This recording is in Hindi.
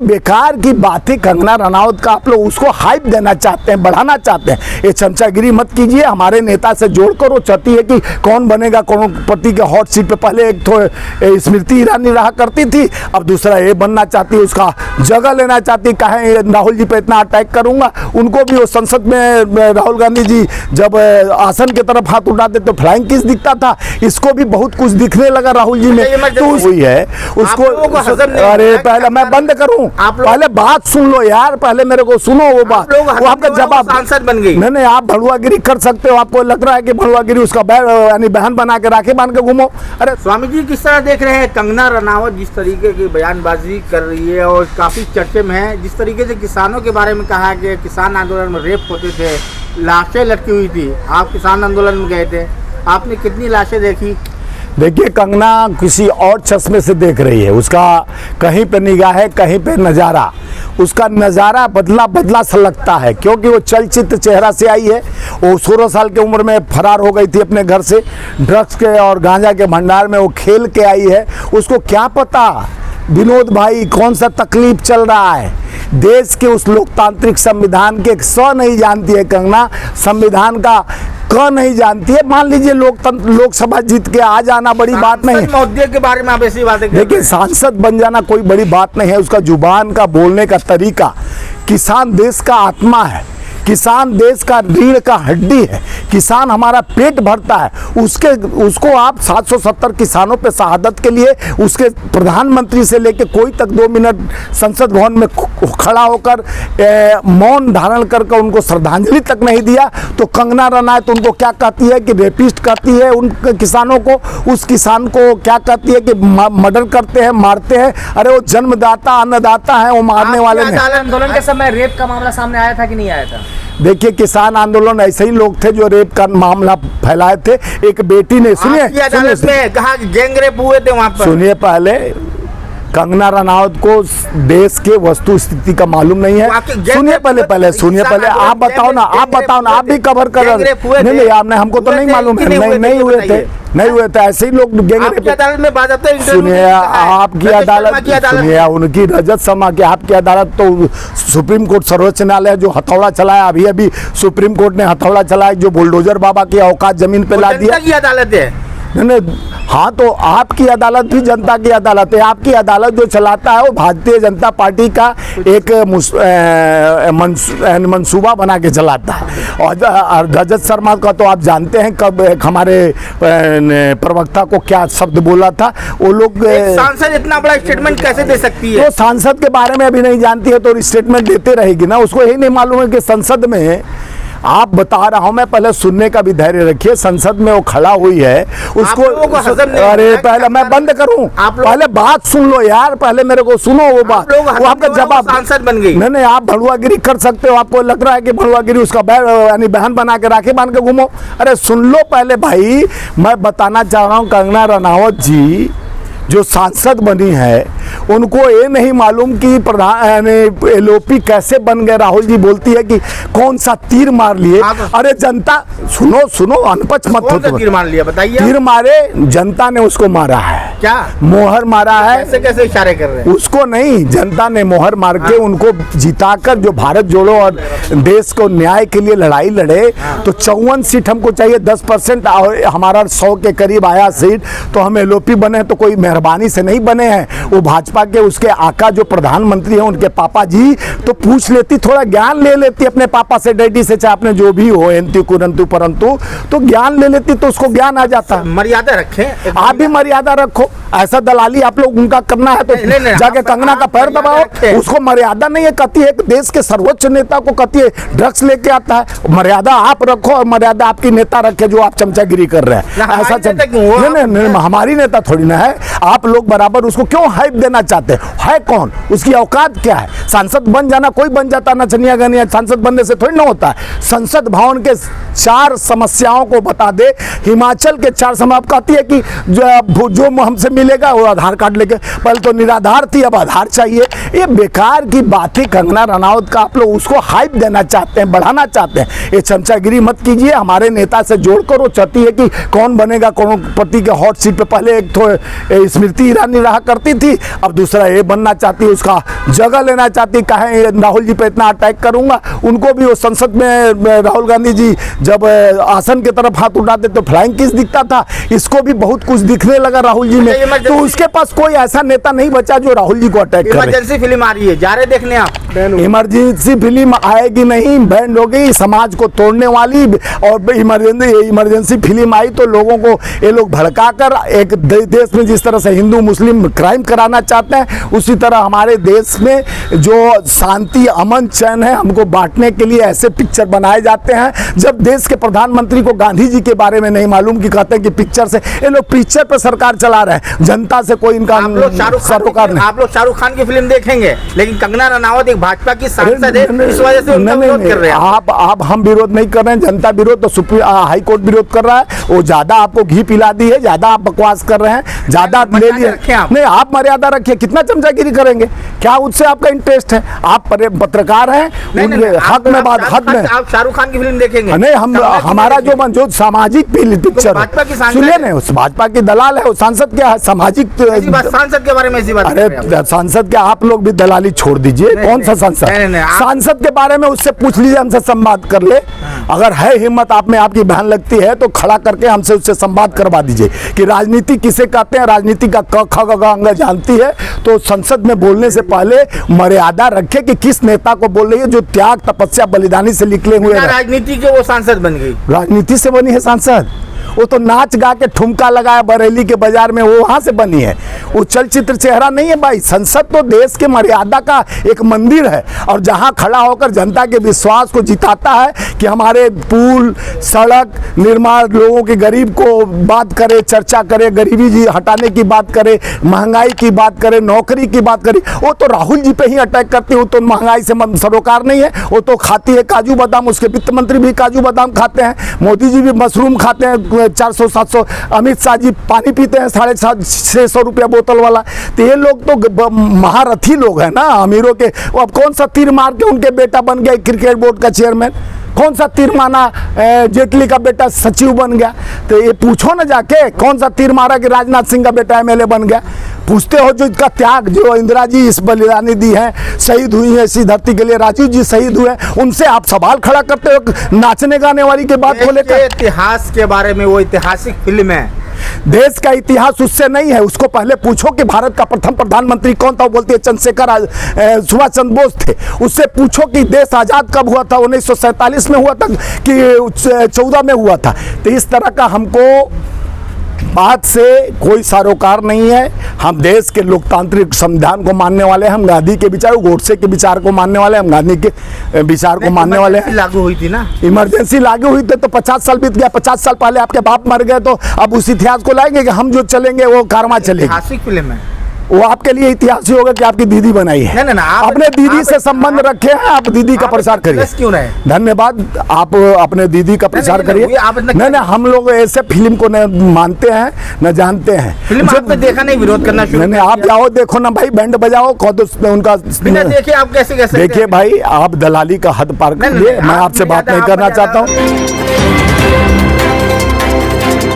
बेकार की बातें कंगना रनावत का आप लोग उसको हाइप देना चाहते हैं, बढ़ाना चाहते हैं। ये चमचागिरी मत कीजिए। हमारे नेता से जोड़कर वो चाहती है कि कौन बनेगा करोड़पति के हॉट सीट पे। पहले एक तो स्मृति ईरानी रहा करती थी, अब दूसरा ये बनना चाहती है, उसका जगह लेना चाहती है। कहें राहुल जी पे इतना अटैक करूंगा, उनको भी वो संसद में राहुल गांधी जी जब आसन की तरफ हाथ उठाते तो फ्लाइंग किस दिखता था, इसको भी बहुत कुछ दिखने लगा राहुल जी में। तो वही है उसको। अरे पहले मैं बंद करूं, पहले बात सुन लो यार, पहले मेरे को सुनो वो बात। वो आपका जवाब सांसद बन गई। नहीं, आप भड़ुआगिरी कर सकते हो। आपको लग रहा है कि भड़ुआगिरी उसका यानी बहन बना के राखी बांध के घूमो। अरे स्वामी जी किस तरह देख रहे हैं कंगना रनावत जिस तरीके की बयानबाजी कर रही है और काफी चर्चे में है, जिस तरीके से किसानों के बारे में कहा कि किसान आंदोलन में रेप होते थे, लाशें लटकी हुई थी। आप किसान आंदोलन में गए थे, आपने कितनी लाशें देखी? देखिए, कंगना किसी और चश्मे से देख रही है। उसका कहीं पे निगाह है, कहीं पे नज़ारा, उसका नज़ारा बदला बदला सा लगता है, क्योंकि वो चलचित्र चेहरा से आई है। वो 16 साल की उम्र में फरार हो गई थी अपने घर से, ड्रग्स के और गांजा के भंडार में वो खेल के आई है। उसको क्या पता विनोद भाई कौन सा तकलीफ चल रहा है देश के। उस लोकतांत्रिक संविधान के स नहीं जानती है कंगना, संविधान का क नहीं जानती है। मान लीजिए लोकसभा जीत के आ जाना बड़ी बात नहीं है। महोदय के बारे में आप ऐसी बातें देखिए, सांसद बन जाना कोई बड़ी बात नहीं है। उसका जुबान का बोलने का तरीका, किसान देश का आत्मा है, किसान देश का रीढ़ का हड्डी है, किसान हमारा पेट भरता है। उसको आप 770 किसानों पे शहादत के लिए उसके प्रधानमंत्री से लेके कोई तक 2 मिनट संसद भवन में खड़ा होकर मौन धारण करके उनको श्रद्धांजलि तक नहीं दिया, तो कंगना रनावत उनको क्या कहती है कि रेपिस्ट कहती है उन किसानों को। उस किसान को क्या कहती है कि मर्डर करते हैं, मारते हैं। अरे वो जन्मदाता अन्नदाता है, वो मारने वाले नहीं। आंदोलन के समय रेप का मामला सामने आया था कि नहीं आया था? देखिए, किसान आंदोलन ऐसे ही लोग थे जो रेप का मामला फैलाए थे। एक बेटी ने सुनिए कहा गैंग रेप हुए थे वहां पर। सुनिए, पहले कंगना रनावत को देश के वस्तु स्थिति का मालूम नहीं है। सुनिए पहले सुनिए पहले। आप बताओ ना, आप भी कवर कर रहे हैं। नहीं, आपने हमको तो नहीं मालूम है। नहीं हुए थे ऐसे ही लोग गैंग रेप। सुनिए, आपकी अदालत सुनिए, उनकी रजत शर्मा की आपकी अदालत तो सुप्रीम कोर्ट सर्वोच्च न्यायालय जो हथौड़ा चलाया, अभी सुप्रीम कोर्ट ने हथौड़ा चलाया जो बुलडोजर बाबा की औकात जमीन पे ला दिया। की अदालत है। नहीं, हाँ, तो आपकी अदालत भी जनता की अदालत है। आपकी अदालत जो चलाता है वो भारतीय जनता पार्टी का एक मंसूबा बना के चलाता है। और रजत शर्मा का तो आप जानते हैं कब हमारे प्रवक्ता को क्या शब्द बोला था। वो लोग सांसद इतना बड़ा स्टेटमेंट कैसे दे सकती है? तो सांसद के बारे में अभी नहीं जानती है तो स्टेटमेंट देते रहेगी ना। उसको यही नहीं मालूम है कि संसद में, आप बता रहा हूं मैं, पहले सुनने का भी धैर्य रखिए। संसद में वो खड़ा हुई है, उसको अरे पहले मैं बंद करूं, पहले बात सुन लो यार, पहले मेरे को सुनो वो बात। वो आपका जवाब सांसद बन गई। नहीं, आप भड़ुआगिरी कर सकते हो। आपको लग रहा है कि भड़ुआगिरी उसका यानी बहन बना के राखी बांध के घूमो। अरे सुन लो पहले भाई, मैं बताना चाह रहा हूँ कंगना रनावत जी जो सांसद बनी है, उनको ये नहीं मालूम कि प्रधान एलओपी कैसे बन गए। राहुल जी बोलती है कि कौन सा तीर मार लिए। अरे जनता, सुनो अनपच मत हो। तीर मार लिया बताइए। तीर मारे, जनता ने उसको मारा है। क्या मोहर मारा है? कैसे इशारे कर रहे हैं? उसको नहीं, जनता ने मोहर मार के उनको जिताकर जो भारत जोड़ो और देश को न्याय के लिए लड़ाई लड़े। तो 54 सीट हमको चाहिए, 10% और हमारा 100 के करीब आया सीट, तो हम एलओपी बने तो कोई मेहरबानी से नहीं बने हैं। वो भाजपा के उसके आका जो प्रधानमंत्री हैं उनके पापा जी, तो पूछ लेती, थोड़ा ज्ञान ले लेती अपने पापा से, डैडी से, चाहे अपने जो भी हो एंतु कुरंतु परंतु, तो ज्ञान ले लेती तो उसको ज्ञान आ जाता। मर्यादा रखें, आप भी मर्यादा रखो। ऐसा दलाली आप लोग उनका करना है तो जाके कंगना का पैर दबाओ। उसको मर्यादा नहीं है, कहती है देश के सर्वोच्च नेता को कहती है ड्रग्स लेके आता है। मर्यादा आप रखो और मर्यादा आपकी नेता रखे जो आप चमचागिरी कर रहे हैं। ऐसा नहीं, हमारी नेता थोड़ी ना है। आप लोग बराबर उसको क्यों हाइप देना चाहते है? कौन, उसकी औकात क्या है? सांसद बन जाना कोई बन जाता, नचनिया गनिया सांसद बनने से थोड़ी ना होता है। संसद भवन के 4 समस्याओं को बता दे। हिमाचल के 4 समस्या कहती है कि जो हमसे मिलेगा वो आधार कार्ड लेके, पहले तो निराधार थी अब आधार चाहिए। ये बेकार की बातें कंगना रनावत का आप लोग उसको हाइप देना चाहते हैं, बढ़ाना चाहते हैं। ये चमचागिरी मत कीजिए। हमारे नेता से जोड़कर वो चाहती है कि कौन बनेगा करोड़पति के हॉट सीट पे। पहले एक तो स्मृति ईरानी रहा करती थी, अब दूसरा ये बनना चाहती है, उसका जगह लेना चाहती है। कहें राहुल जी पे इतना अटैक करूंगा, उनको भी वो संसद में राहुल गांधी जी जब आसन की तरफ हाथ उठाते तो फ्लाइंग किस दिखता था, इसको भी बहुत कुछ दिखने लगा राहुल जी में। तो उसके पास कोई ऐसा नेता नहीं बचा जो राहुल जी को अटैक करे। इमरजेंसी फिल्म आ रही है, जा रहे देखने आप? इमरजेंसी फिल्म आएगी नहीं, बैंड हो गई, समाज को तोड़ने वाली। और इमरजेंसी फिल्म आई तो लोगों को ये लोग भड़काकर एक देश में जिस तरह से हिंदू मुस्लिम क्राइम कराना चाहते हैं, उसी तरह हमारे देश में जो शांति अमन चैन है हमको बांटने के लिए ऐसे पिक्चर बनाए जाते हैं। जब देश के प्रधानमंत्री को गांधी जी के बारे में नहीं मालूम कि कहते हैं कि पिक्चर से, ये लोग पिक्चर पर सरकार चला रहे हैं, जनता से कोई इनका सरोकार नहीं। आप लोग शाहरुख खान की फिल्म देखेंगे, लेकिन कंगना रनावत एक भाजपा की सांसद है, इस वजह से उनका विरोध कर रहे हैं। आप हम विरोध नहीं कर रहे हैं, जनता विरोध तो सुप्रीम हाई कोर्ट विरोध कर रहा है। वो ज्यादा आपको घी पिला दी है, ज्यादा आप बकवास कर रहे हैं, ज्यादा ले लिए। नहीं, आप मर्यादा रखिए, कितना चमचागिरी करेंगे? क्या उससे आपका इंटरेस्ट है? आप पत्रकार हैं, उनके हक में बात, हक में। आप शाहरुख खान की फिल्म देखेंगे? नहीं, हम हमारा जो सामाजिक पिक्चर सुनिए नहीं, उस भाजपा की दलाल है वो, सांसद क्या है? सामाजिक सांसद के बारे में ऐसी बात। अरे सांसद क्या, आप लोग भी दलाली छोड़ दीजिए। कौन सा सांसद? सांसद के बारे में उससे पूछ लीजिए, हमसे संवाद कर ले। अगर है हिम्मत आप में, आपकी बहन लगती है तो खड़ा करके हमसे उससे संवाद करवा दीजिए कि राजनीति किसे कहते हैं, राजनीति का क ख ग अंग जानती है तो संसद में बोलने से पहले मर्यादा रखे कि किस नेता को बोल रही है जो त्याग तपस्या बलिदानी से निकले हुए। राजनीति के वो सांसद बन गई, राजनीति से बनी है सांसद। वो तो नाच गा के ठुमका लगाया बरेली के बाजार में, वो वहां से बनी है। वो चलचित्र चेहरा नहीं है भाई। संसद तो देश के मर्यादा का एक मंदिर है, और जहां खड़ा होकर जनता के विश्वास को जिताता है कि हमारे पुल सड़क निर्माण, लोगों के गरीब को बात करे, चर्चा करे, गरीबी जी हटाने की बात करे, महंगाई की बात करे, नौकरी की बात करे, वो तो राहुल जी पे ही अटैक करती है। वो तो महंगाई से सरोकार नहीं है, वो तो खाती है काजू बादाम, उसके वित्त मंत्री भी काजू बादाम खाते हैं, मोदी जी भी मशरूम खाते हैं 400-700, अमित शाह जी पानी पीते हैं 650 रुपया बोतल वाला। तो ये लोग तो महारथी लोग हैं ना अमीरों के। अब कौन सा तीर मार के उनके बेटा बन गया क्रिकेट बोर्ड का चेयरमैन? कौन सा तीर माना जेटली का बेटा सचिव बन गया? तो ये पूछो ना जाके, कौन सा तीर मारा कि राजनाथ सिंह का बेटा एमएलए बन गया? पूछते हो जो इसका त्याग, जो इंदिरा जी इस बलिदानी दी है, शहीद हुई है इसी धरती के लिए, राजीव जी शहीद हुए, उनसे आप सवाल खड़ा करते हो नाचने गाने वाली के बात को लेकर। इतिहास के बारे में, वो ऐतिहासिक फिल्म है, देश का इतिहास उससे नहीं है। उसको पहले पूछो कि भारत का प्रथम प्रधानमंत्री कौन था, वो बोलते हैं चंद्रशेखर सुभाष चंद्र बोस थे। उससे पूछो कि देश आजाद कब हुआ था, 1947 में हुआ था कि 14 में हुआ था। तो इस तरह का हमको बात से कोई सरोकार नहीं है। हम देश के लोकतांत्रिक संविधान को मानने वाले हैं, हम गांधी के विचार, गोडसे के विचार को मानने वाले हैं, हम गांधी के विचार को मानने वाले हैं। लागू हुई थी ना, इमरजेंसी लागू हुई थी तो 50 साल बीत गया। 50 साल पहले आपके बाप मर गए, तो अब उस इतिहास को लाएंगे कि हम जो चलेंगे वो कारवां चलेगी। ऐतिहासिक फिल्म है वो, आपके लिए इतिहास ही होगा कि आपकी दीदी बनाई है। नहीं, अपने दीदी से संबंध रखे हैं, आप दीदी का प्रचार करिए। क्यों नहीं? धन्यवाद, आप अपने दीदी का प्रचार करिए। नहीं, हम लोग ऐसे फिल्म को न मानते हैं न जानते हैं। फिल्म आपने देखा नहीं, विरोध करना शुरू? नहीं, आप जाओ देखो ना भाई, बैंड बजाओ, उनका देखिए। आप कैसे देखिए भाई, आप दलाली का हद पार कर लिए। मैं आपसे बात नहीं करना चाहता हूँ।